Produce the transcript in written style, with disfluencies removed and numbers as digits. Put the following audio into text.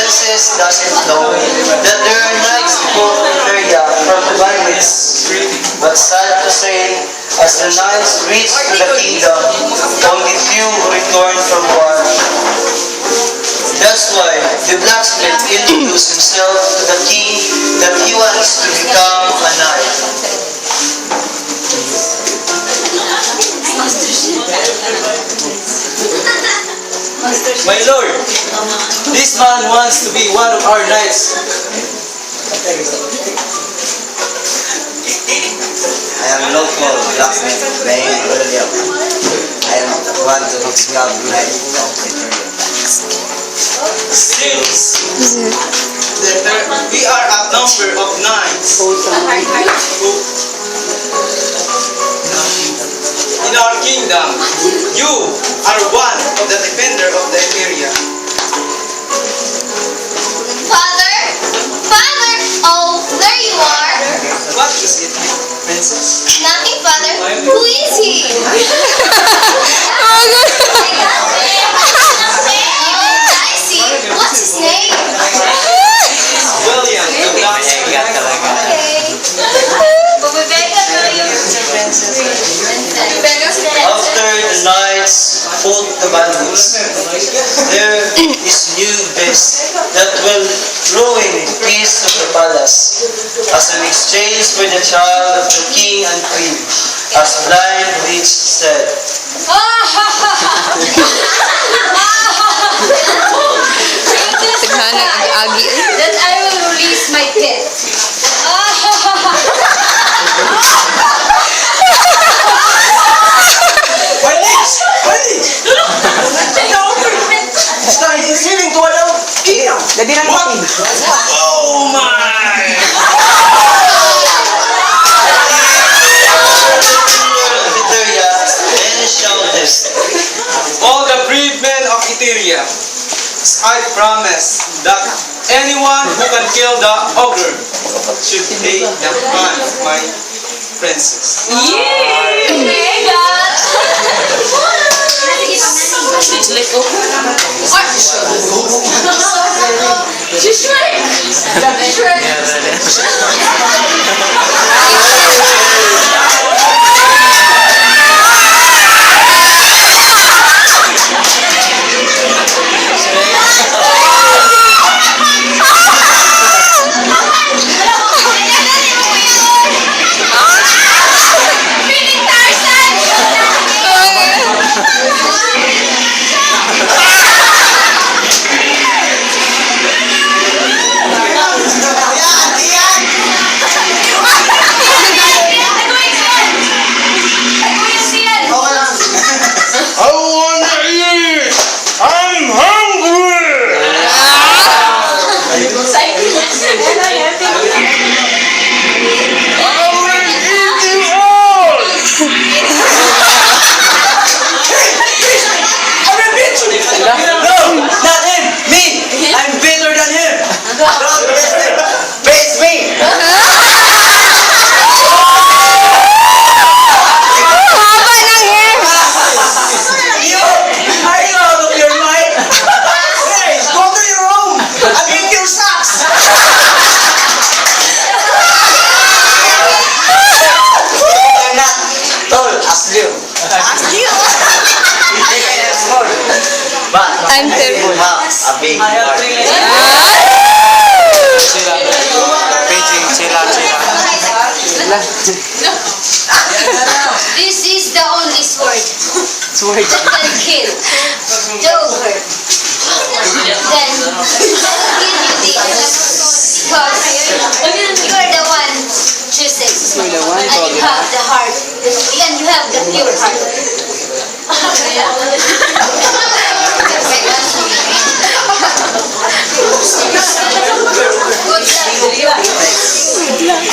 princess doesn't know that there are knights called Iteria from the Bandits. But sad to say, as the knights reach to the kingdom, only few return from war. That's why the blacksmith introduced himself to the king that he wants to become a knight. My lord, this man wants to be one of our knights. I am local blacksmith named William. I am one to become knight of Iteria. We are a number of knights. In our kingdom, you are one of the defender of the area. Father? Father! Oh, there you are. What is it, princess? Nothing, Father. Who is he? I see. What's his name? William, the blacksmith. After the knights fought the bandits, there is new beast that will ruin the peace of the palace as an exchange for the child of the king and queen, as Blind Witch said. That I will release my pet. Oh my! Iteria then shouted, All the brave men of Iteria, I promise that anyone who can kill the ogre should pay the hand of my princess. I'm terrible. A big heart. This is the only sword that can kill the ogre. Then give you this because you are the one choosing. And you have the heart. And you have the pure heart. Good luck.